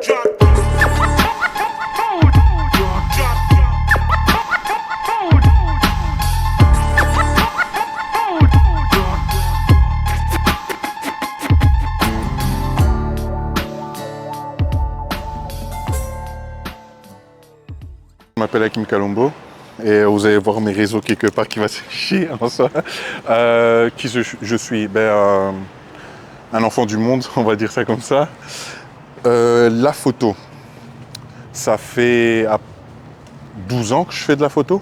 Je m'appelle Hakim Kalombo et vous allez voir mes réseaux quelque part qui va s'afficher en soi. Qui je suis un enfant du monde, on va dire ça comme ça. La photo, ça fait 12 ans que je fais de la photo.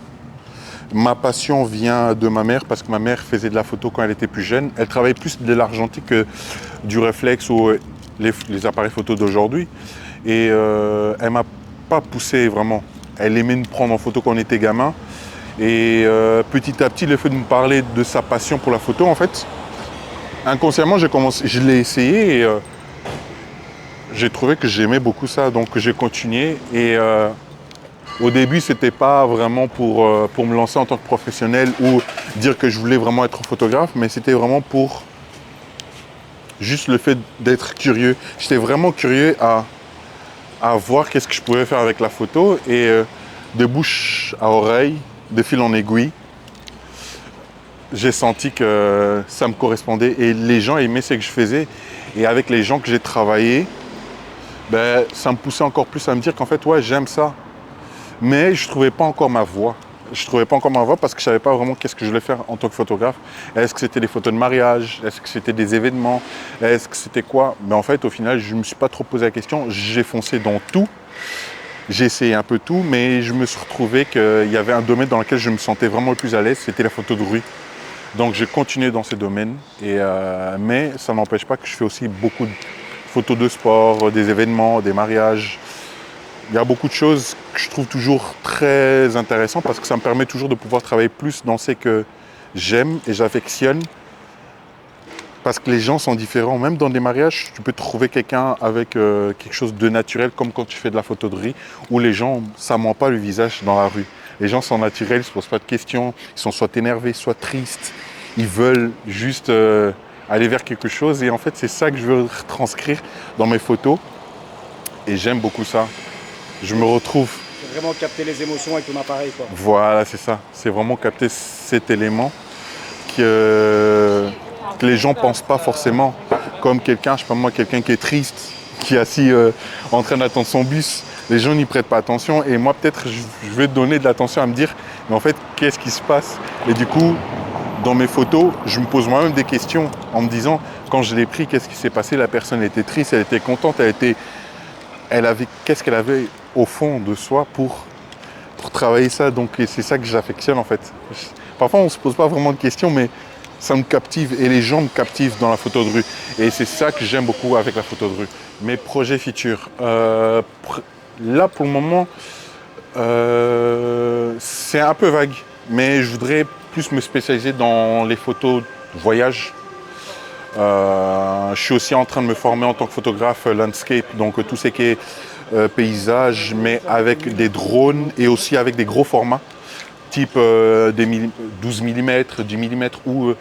Ma passion vient de ma mère parce que ma mère faisait de la photo quand elle était plus jeune. Elle travaillait plus de l'argentique que du réflexe ou les appareils photo d'aujourd'hui. Et elle m'a pas poussé vraiment. Elle aimait nous prendre en photo quand on était gamin. Et petit à petit, le fait de me parler de sa passion pour la photo, en fait, inconsciemment, je l'ai essayé et j'ai trouvé que j'aimais beaucoup ça. Donc j'ai continué. Et au début, c'était pas vraiment pour me lancer en tant que professionnel ou dire que je voulais vraiment être photographe, mais c'était vraiment pour juste le fait d'être curieux. J'étais vraiment curieux à voir qu'est-ce que je pouvais faire avec la photo et de bouche à oreille, de fil en aiguille, j'ai senti que ça me correspondait et les gens aimaient ce que je faisais. Et avec les gens que j'ai travaillé, ça me poussait encore plus à me dire qu'en fait, ouais, j'aime ça. Mais je ne trouvais pas encore ma voie. Je ne trouvais pas encore ma voie parce que je ne savais pas vraiment qu'est-ce que je voulais faire en tant que photographe. Est-ce que c'était des photos de mariage? Est-ce que c'était des événements? Est-ce que c'était quoi? Mais en fait, au final, je ne me suis pas trop posé la question. J'ai foncé dans tout. J'ai essayé un peu tout, mais je me suis retrouvé qu'il y avait un domaine dans lequel je me sentais vraiment le plus à l'aise, c'était la photo de rue. Donc j'ai continué dans ces domaines, mais ça n'empêche pas que je fais aussi beaucoup de photos de sport, des événements, des mariages. Il y a beaucoup de choses que je trouve toujours très intéressantes parce que ça me permet toujours de pouvoir travailler plus dans ce que j'aime et j'affectionne. Parce que les gens sont différents. Même dans des mariages, tu peux trouver quelqu'un avec quelque chose de naturel, comme quand tu fais de la photo de riz, où les gens, ça ne ment pas le visage dans la rue. Les gens sont naturels, ils ne se posent pas de questions, ils sont soit énervés, soit tristes. Ils veulent juste aller vers quelque chose. Et en fait, c'est ça que je veux retranscrire dans mes photos. Et j'aime beaucoup ça. Je me retrouve. C'est vraiment capter les émotions avec ton appareil, quoi. Voilà, c'est ça. C'est vraiment capter cet élément que les gens ne pensent pas forcément. Comme quelqu'un, je sais pas moi, quelqu'un qui est triste, qui est assis en train d'attendre son bus. Les gens n'y prêtent pas attention. Et moi, peut-être, je vais donner de l'attention à me dire, mais en fait, qu'est-ce qui se passe? Et du coup, dans mes photos, je me pose moi-même des questions en me disant, quand je l'ai pris, qu'est-ce qui s'est passé? La personne était triste, elle était contente, qu'est-ce qu'elle avait au fond de soi pour travailler ça. Donc c'est ça que j'affectionne en fait. Parfois on ne se pose pas vraiment de questions, mais ça me captive et les gens me captivent dans la photo de rue. Et c'est ça que j'aime beaucoup avec la photo de rue. Mes projets futurs. Là pour le moment, c'est un peu vague, mais je voudrais plus me spécialiser dans les photos de voyage. Je suis aussi en train de me former en tant que photographe landscape, donc tout ce qui est paysage, mais avec des drones et aussi avec des gros formats, type des 12 mm, 10 mm, où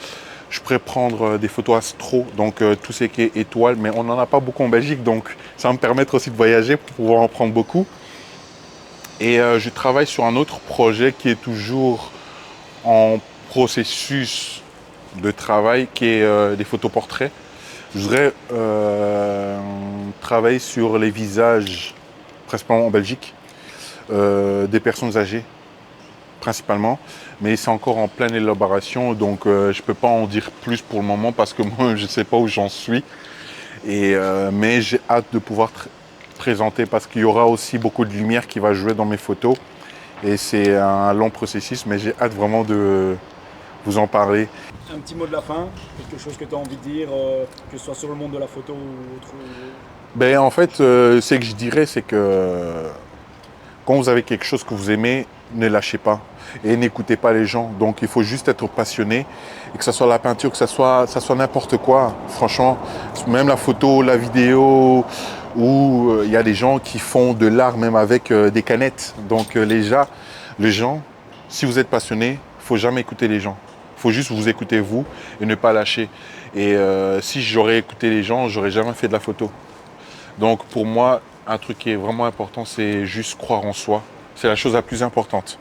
je pourrais prendre des photos astro, donc tout ce qui est étoiles, mais on n'en a pas beaucoup en Belgique, donc ça va me permettre aussi de voyager pour pouvoir en prendre beaucoup. Et je travaille sur un autre projet qui est toujours en processus de travail, qui est des photoportraits. Je voudrais travailler sur les visages, principalement en Belgique, des personnes âgées, principalement. Mais c'est encore en pleine élaboration, donc je ne peux pas en dire plus pour le moment parce que moi, je ne sais pas où j'en suis. Mais j'ai hâte de pouvoir présenter parce qu'il y aura aussi beaucoup de lumière qui va jouer dans mes photos. Et c'est un long processus, mais j'ai hâte vraiment de vous en parler. Un petit mot de la fin, quelque chose que tu as envie de dire, que ce soit sur le monde de la photo ou autre. En fait, ce que je dirais, c'est que quand vous avez quelque chose que vous aimez, ne lâchez pas et n'écoutez pas les gens. Donc il faut juste être passionné, et que ce soit la peinture, que ça soit n'importe quoi. Franchement, même la photo, la vidéo, où il y a des gens qui font de l'art même avec des canettes. Donc les gens, si vous êtes passionné, il ne faut jamais écouter les gens. Il faut juste vous écouter vous et ne pas lâcher. Et si j'aurais écouté les gens, j'aurais jamais fait de la photo. Donc pour moi, un truc qui est vraiment important, c'est juste croire en soi. C'est la chose la plus importante.